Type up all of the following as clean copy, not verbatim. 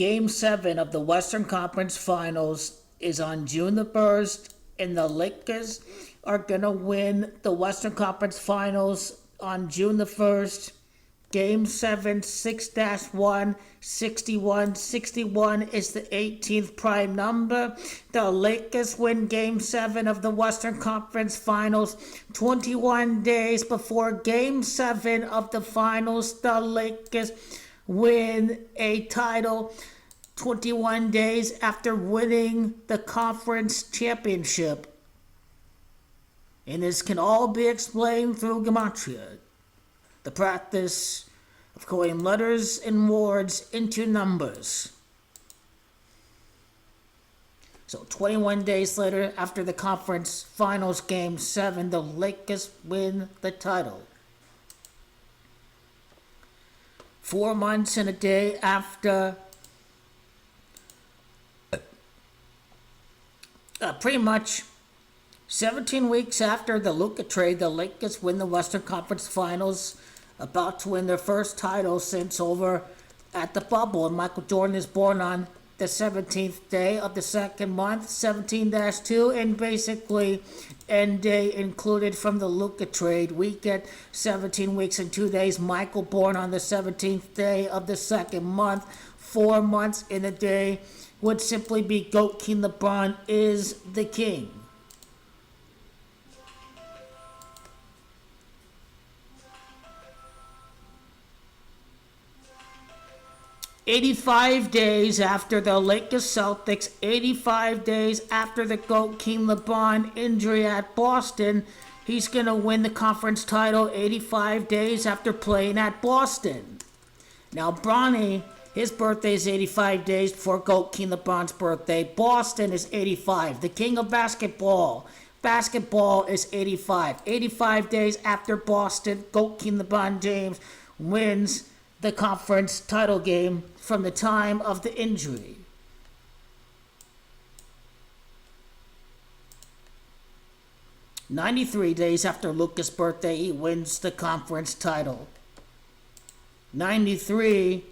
Game 7 of the Western Conference Finals is on June the 1st, and the Lakers are going to win the Western Conference Finals on June the 1st. Game 7, 6-1, 61. 61 is the 18th prime number. The Lakers win Game 7 of the Western Conference Finals 21 days before Game 7 of the Finals. The Lakers win a title 21 days after winning the conference championship. And this can all be explained through gematria, the practice of coining letters and words into numbers. So 21 days later, after the conference finals game 7, the Lakers win the title. 4 months and a day after, pretty much 17 weeks after the Luka trade, the Lakers win the Western Conference Finals, about to win their first title since over at the bubble. And Michael Jordan is born on the 17th day of the second month, 17-2, and basically end day included from the Luka trade. We get 17 weeks and 2 days. Michael born on the 17th day of the second month. 4 months in a day would simply be GOAT King LeBron is the king. "85 days after the Lakers Celtics, 85 days after the GOAT King LeBron injury at Boston, he's going to win the conference title 85 days after playing at Boston." Now, Bronny, his birthday is 85 days before GOAT King LeBron's birthday. Boston is 85. The king of basketball. Basketball is 85. 85 days after Boston, GOAT King LeBron James wins the conference title game from the time of the injury. "93 days after Luka's birthday, he wins the conference title. 93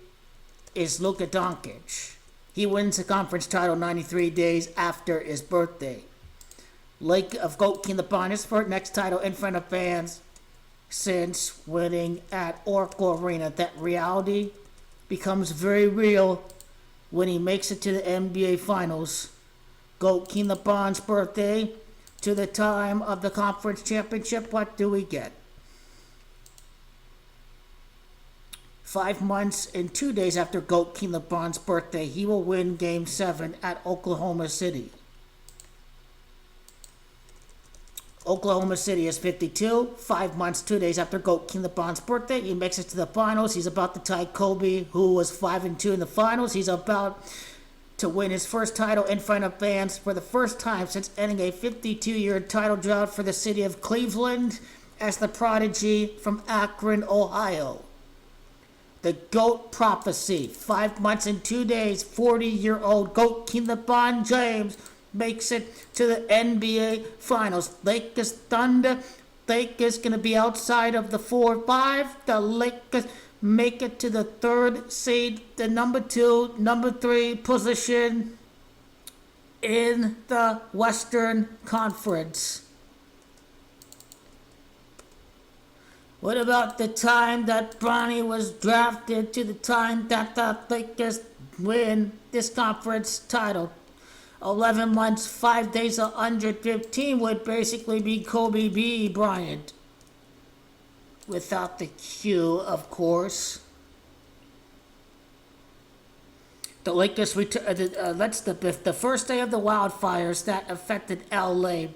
is Luka Doncic. He wins the conference title 93 days after his birthday. Lake of GOAT King LeBron, his first next title in front of fans since winning at Oracle Arena. That reality becomes very real when he makes it to the NBA Finals. GOAT King LeBron's birthday to the time of the conference championship. What do we get? 5 months and 2 days after GOAT King LeBron's birthday, he will win Game 7 at Oklahoma City. Oklahoma City is 52. 5 months, 2 days after GOAT King LeBron's birthday, he makes it to the finals. He's about to tie Kobe, who was 5-2 in the finals. He's about to win his first title in front of fans for the first time since ending a 52-year title drought for the city of Cleveland as the prodigy from Akron, Ohio. The GOAT prophecy. 5 months and 2 days, 40-year-old GOAT King LeBron James makes it to the NBA Finals. Lakers Thunder. Lakers going to be outside of the 4-5. The Lakers make it to the third seed, the number 2, number 3 position in the Western Conference. What about the time that Bronny was drafted to the time that the Lakers win this conference title? 11 months, 5 days, 115 would basically be Kobe B. Bryant. Without the Q, of course. The Lakers that's the first day of the wildfires that affected LA.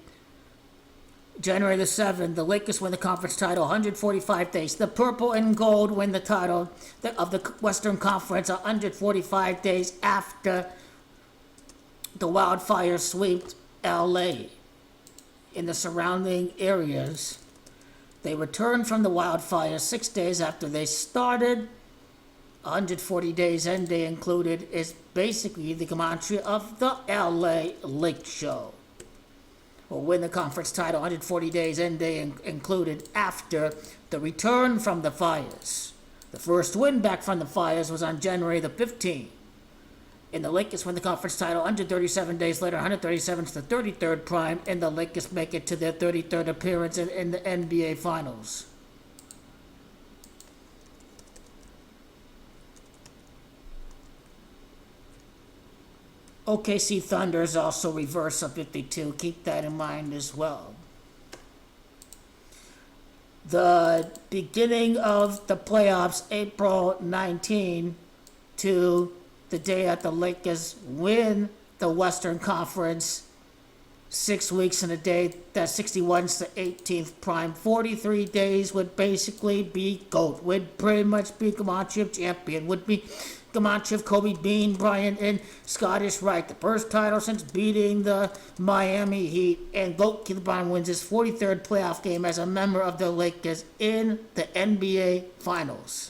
January the 7th, the Lakers win the conference title, 145 days. The purple and gold win the title of the Western Conference, 145 days after the wildfires swept LA in the surrounding areas. They returned from the wildfires 6 days after they started. 140 days end day included is basically the gematria of the LA Lakeshow. Will win the conference title 140 days end day included after the return from the fires. The first win back from the fires was on January the 15th. And the Lakers win the conference title 137 days later, 137 to the 33rd prime, and the Lakers make it to their 33rd appearance in the NBA Finals. OKC Thunder is also reverse of 52. Keep that in mind as well. The beginning of the playoffs, April 19 to the day that the Lakers win the Western Conference, 6 weeks in a day, that 61 to 18th prime, 43 days would basically be GOAT, would pretty much be Comanche champion, would be Comanche, Kobe, Bean, Bryant, and Scottish Wright. The first title since beating the Miami Heat, and GOAT LeBron wins his 43rd playoff game as a member of the Lakers in the NBA Finals.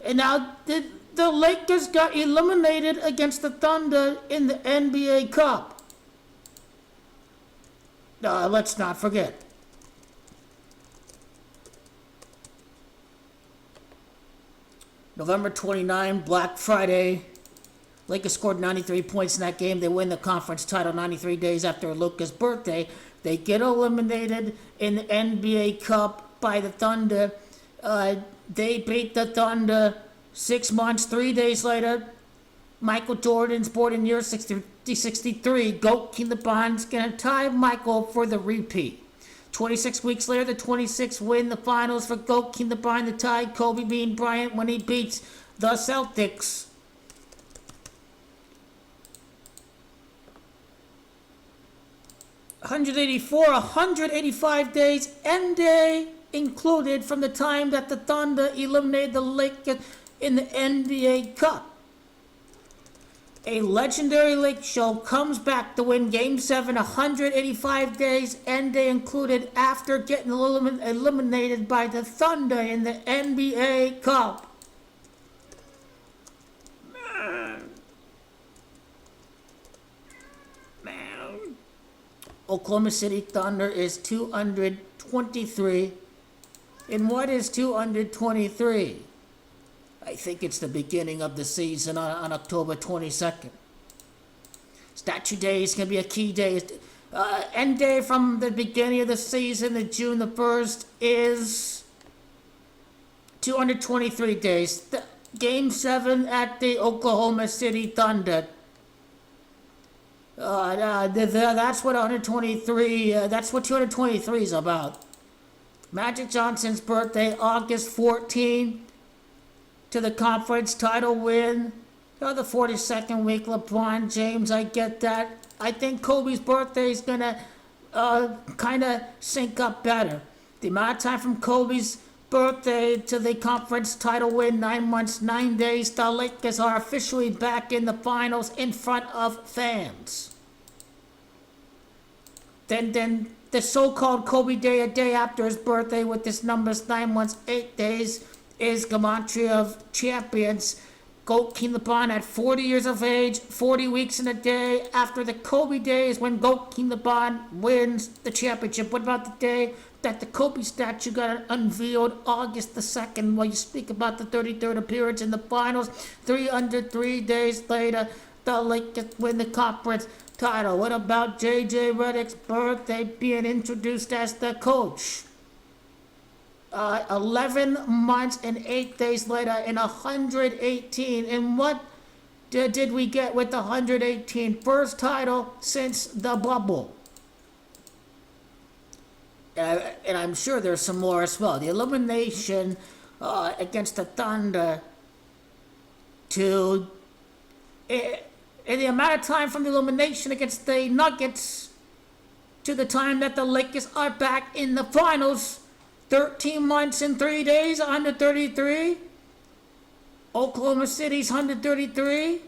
And now the Lakers got eliminated against the Thunder in the NBA Cup. Let's not forget. November 29, Black Friday. Lakers scored 93 points in that game. They win the conference title 93 days after Luka's birthday. They get eliminated in the NBA Cup by the Thunder. They beat the Thunder 6 months, 3 days later. Michael Jordan's born in year 63. GOAT King LeBron's going to tie Michael for the repeat. 26 weeks later, the 26th win the finals for GOAT King LeBron to tie Kobe Bean Bryant when he beats the Celtics. $185 days, end day included from the time that the Thunder eliminated the Lakers in the NBA Cup. A Legendary Lakeshow comes back to win Game 7, 185 days, end day included, after getting eliminated by the Thunder in the NBA Cup. Man. Oklahoma City Thunder is 223. And what is 223? I think it's the beginning of the season on October 22nd. Statue Day is going to be a key day. End day from the beginning of the season to June the 1st is 223 days. Game 7 at the Oklahoma City Thunder. That's what 123. That's what 223 is about. Magic Johnson's birthday, August 14, to the conference title win. The 42nd week, LeBron James, I get that. I think Kobe's birthday is going to kind of sync up better. The amount of time from Kobe's birthday to the conference title win, 9 months, 9 days, the Lakers are officially back in the finals in front of fans. Then the so-called Kobe Day, a day after his birthday, with his numbers 9 months, 8 days, is Gematria of Champions. GOAT King LeBron at 40 years of age, 40 weeks in a day after the Kobe Day is when GOAT King LeBron wins the championship. What about the day that the Kobe statue got unveiled, August the 2nd, where you speak about the 33rd appearance in the finals? 303 days later, the Lakers win the conference title. What about J.J. Redick's birthday, being introduced as the coach? 11 months and 8 days later in 118. And what did we get with the 118? First title since the bubble. And I'm sure there's some more as well. The elimination against the Thunder to... in the amount of time from the elimination against the Nuggets to the time that the Lakers are back in the finals, 13 months and 3 days, 133. Oklahoma City's 133.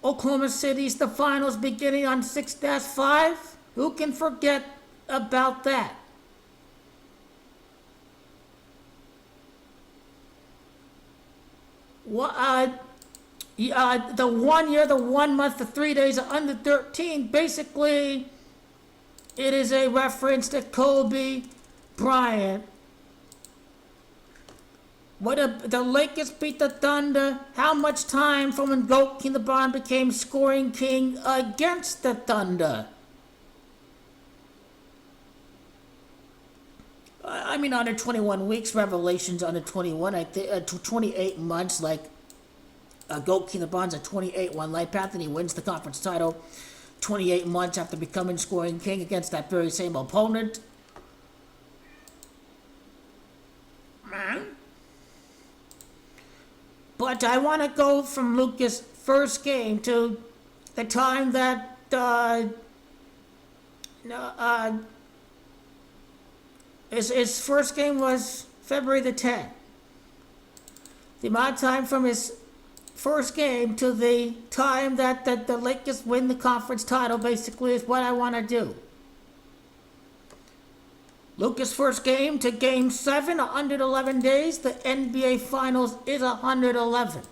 Oklahoma City's the finals beginning on 6-5. Who can forget about that? The 1 year, the 1 month, the 3 days are under 13. Basically, it is a reference to Kobe Bryant. The Lakers beat the Thunder. How much time from when GOAT King LeBron became scoring king against the Thunder? I mean, under 21 weeks, Revelations under 21, I think, 28 months, like, GOAT King LeBron's a 28-1 life path, and he wins the conference title 28 months after becoming scoring king against that very same opponent. But I want to go from Luka's first game to the time that, his first game was February the 10th. The amount of time from his first game to the time that the Lakers win the conference title basically is what I want to do. Luka's first game to game 7, 111 days. The NBA Finals is 111.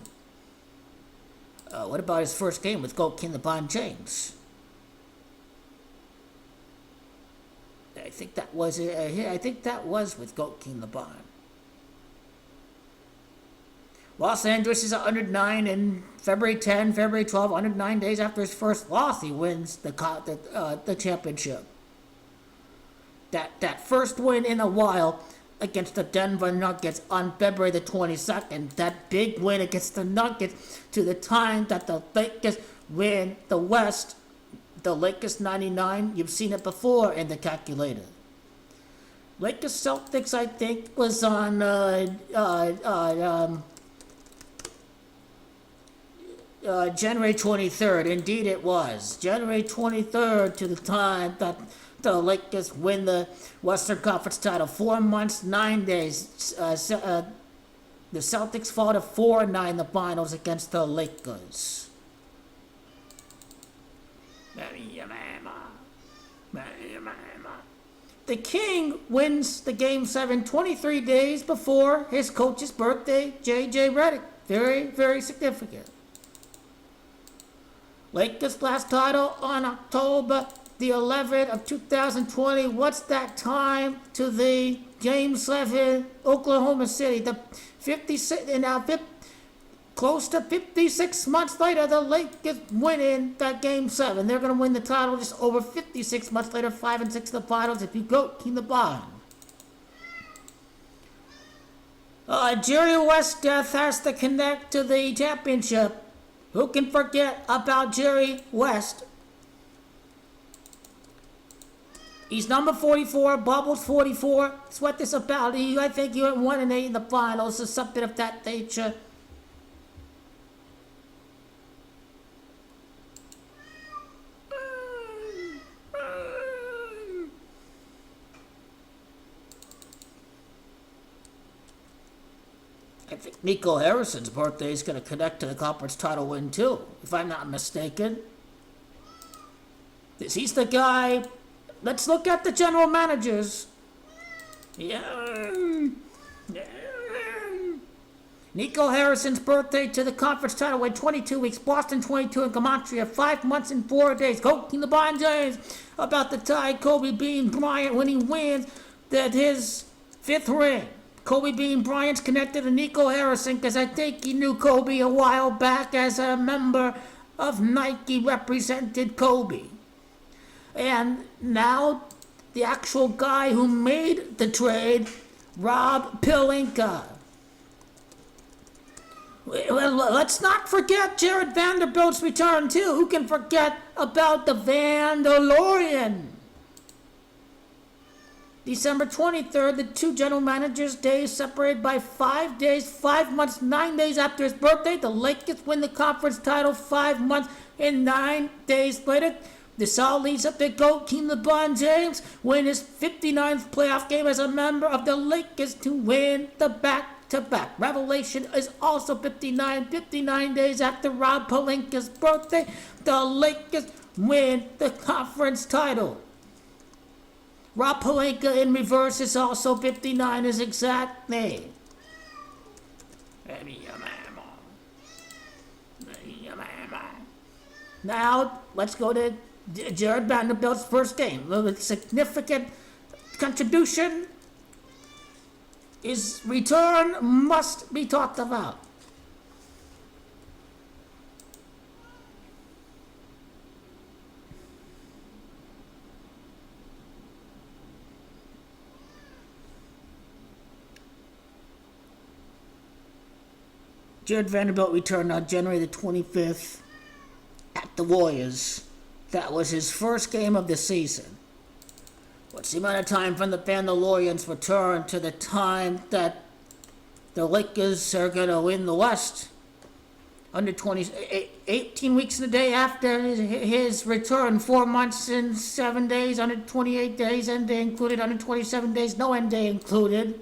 What about his first game with GOAT King LeBron James? I think that was with GOAT King LeBron. Los Angeles is 109, and February 10, February 12, 109 days after his first loss, he wins the championship. That first win in a while against the Denver Nuggets on February the 22nd. That big win against the Nuggets to the time that the Lakers win the West. The Lakers 99, you've seen it before in the calculator. Lakers Celtics, I think, was on January 23rd. Indeed, it was January 23rd to the time that the Lakers win the Western Conference title. 4 months, 9 days. The Celtics fall to 4-9 in the finals against the Lakers. The King wins the Game 7 23 days before his coach's birthday, J.J. Redick. Very, very significant. Lakers last title on October the 11th of 2020. What's that time to the Game 7 Oklahoma City? The 56 and now close to 56 months later, the Lakers winning that Game 7. They're going to win the title just over 56 months later, 5 and 6 in the finals if you go King LeBron. Jerry West's death has to connect to the championship. Who can forget about Jerry West? He's number 44, Bubbles 44. That's what this is about. I think he went 1-8 in the finals or something of that nature. I think Nico Harrison's birthday is going to connect to the conference title win too, if I'm not mistaken. He's the guy. Let's look at the general managers. Nico Harrison's birthday to the conference title win, 22 weeks. Boston 22 and Gematria, 5 months and 4 days. GOAT King LeBron James about to tie Kobe Bean Bryant when he wins his 5th ring. Kobe Bean Bryant's connected to Nico Harrison because I think he knew Kobe a while back as a member of Nike represented Kobe. And now the actual guy who made the trade, Rob Pelinka. Well, let's not forget Jared Vanderbilt's return too. Who can forget about the Vandalorian? December 23rd, the two general managers' days separated by 5 days, 5 months, 9 days after his birthday. The Lakers win the conference title 5 months and 9 days later. This all leads up to GOAT King LeBron James win his 59th playoff game as a member of the Lakers to win the back-to-back. Revelation is also 59 days after Rob Pelinka's birthday. The Lakers win the conference title. Rob Pelinka in reverse is also 59, his exact name. Now, let's go to Jared Vanderbilt's first game. A significant contribution. His return must be talked about. Jared Vanderbilt returned on January the 25th at the Warriors. That was his first game of the season. What's the amount of time from the Vandalorians' return to the time that the Lakers are going to win the West? Under 18 weeks and a day after his return, 4 months and 7 days, under 28 days, end day included, under 27 days, no end day included.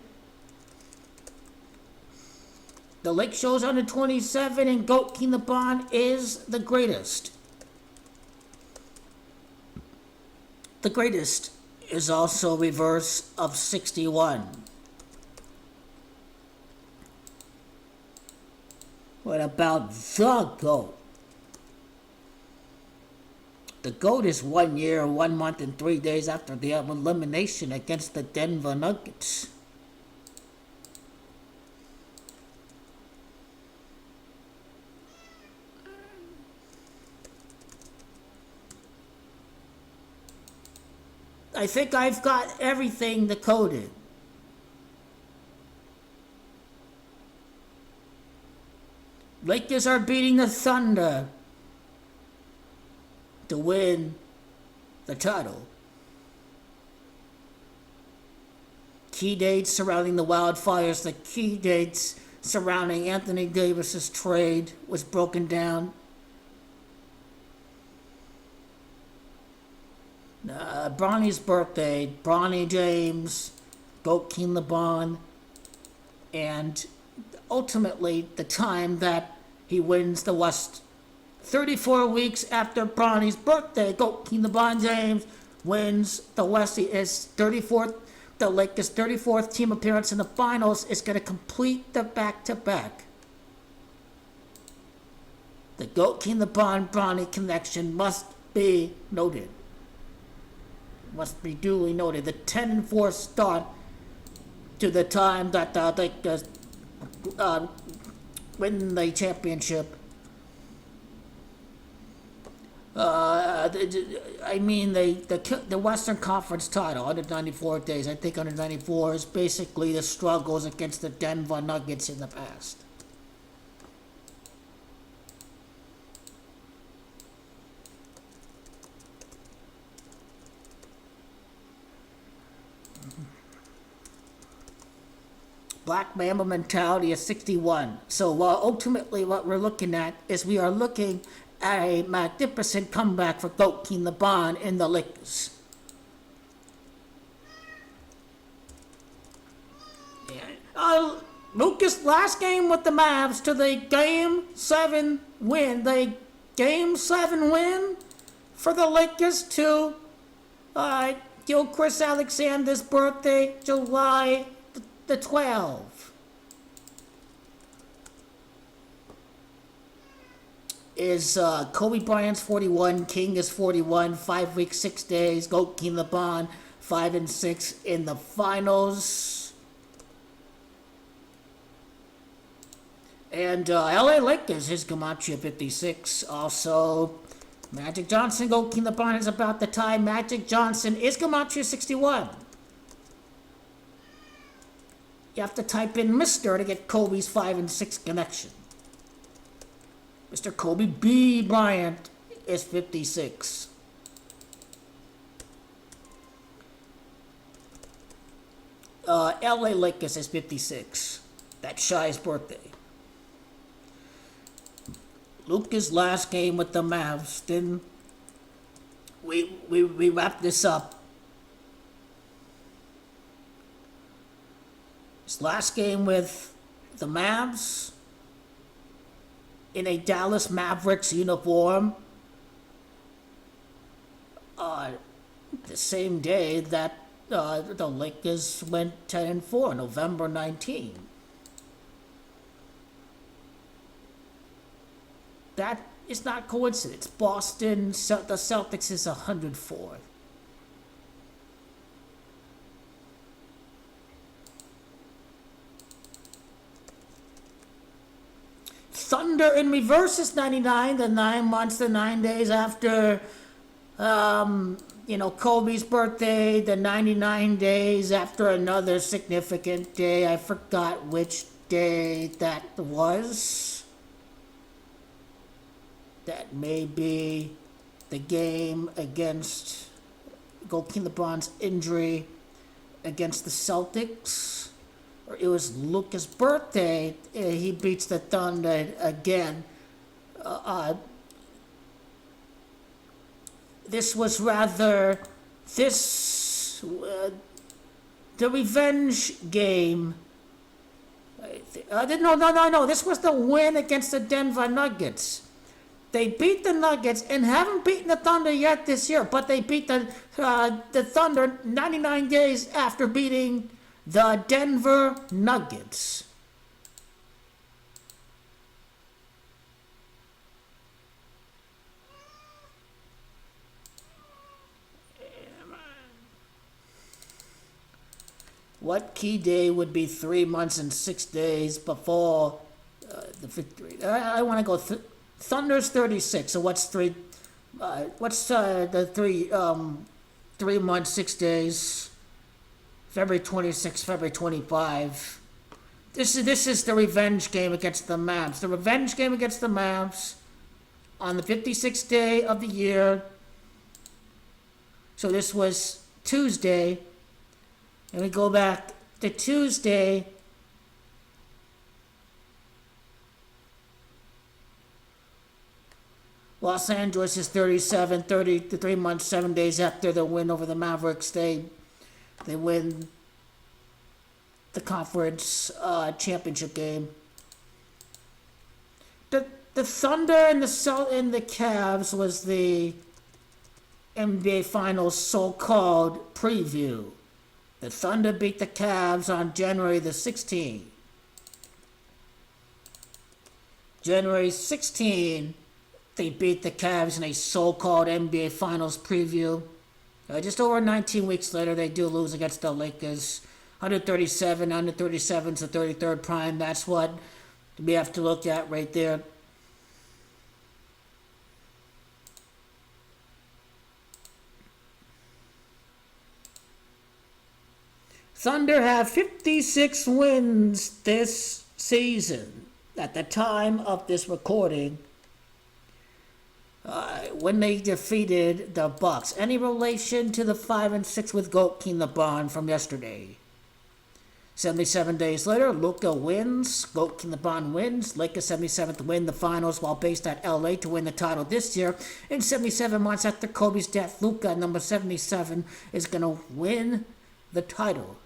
The Lakeshow's under 27 and Goat King the Bond is the greatest. The greatest is also reverse of 61. What about the GOAT? The GOAT is 1 year, 1 month, and 3 days after the elimination against the Denver Nuggets. I think I've got everything decoded. Lakers are beating the Thunder to win the title. Key dates surrounding the wildfires, the key dates surrounding Anthony Davis's trade was broken down. Bronny's birthday, Bronny James, Goat King LeBron, and ultimately the time that he wins the West. 34 weeks after Bronny's birthday, Goat King LeBron James wins the West. He is 34th, the Lakers' 34th team appearance in the finals is going to complete the back-to-back. The Goat King LeBron Bronny connection must be noted. Must be duly noted. The 10-4 start to the time that the Lakers win the championship. I mean the Western Conference title, 194 days. I think 194 is basically the struggles against the Denver Nuggets in the past. Black Mamba mentality is 61. So ultimately what we're looking at is we are looking at a magnificent comeback for Goat King LeBron in the Lakers. Lucas' last game with the Mavs to the Game 7 win. The Game 7 win for the Lakers to Gilchrist Alexander's birthday, July the 12th. Is Kobe Bryant's 41, King is 41, 5 weeks, 6 days, Goat King LeBron 5 and 6 in the finals. And LA Lakers, his Gematria 56. Also, Magic Johnson, Goat King LeBron is about the time. Magic Johnson is Gematria 61. You have to type in Mr. to get Kobe's 5 and 6 connection. Mr. Kobe B. Bryant is 56. LA Lakers is 56. That's Shy's birthday. Luka's last game with the Mavs. Then we wrap this up. His last game with the Mavs in a Dallas Mavericks uniform. The same day that the Lakers went 10-4, November 19. That it's not coincidence. Boston, the Celtics is 104. Thunder in reverse is 99, the 9 months, the 9 days after, Kobe's birthday, the 99 days after another significant day. I forgot which day that was. That may be the game against Goalkeeper LeBron's injury against the Celtics. Or it was Luka's birthday. He beats the Thunder again. This was rather the revenge game. No. This was the win against the Denver Nuggets. They beat the Nuggets and haven't beaten the Thunder yet this year, but they beat the Thunder 99 days after beating the Denver Nuggets. What key day would be 3 months and 6 days before the victory? I want to go Thunder's 36. So what's the 3 months, 6 days? February 26, February 25. This is the revenge game against the Mavs. The revenge game against the Mavs on the 56th day of the year. So this was Tuesday. And we go back to Tuesday. Los Angeles is 37, 3 months, 7 days after the win over the Mavericks. They win the conference championship game. The Thunder and the Cavs was the NBA Finals so-called preview. The Thunder beat the Cavs on January the 16th. January 16th, they beat the Cavs in a so-called NBA Finals preview. Just over 19 weeks later, they do lose against the Lakers. 137 is the 33rd prime. That's what we have to look at right there. Thunder have 56 wins this season at the time of this recording. When they defeated the Bucks. Any relation to the 5-6 with Goalkeeper LeBron from yesterday? 77 days later, Luka wins. Goalkeeper LeBron wins. Lakers 77th win the finals while based at LA to win the title this year. And 77 months after Kobe's death, Luka, number 77, is going to win the title.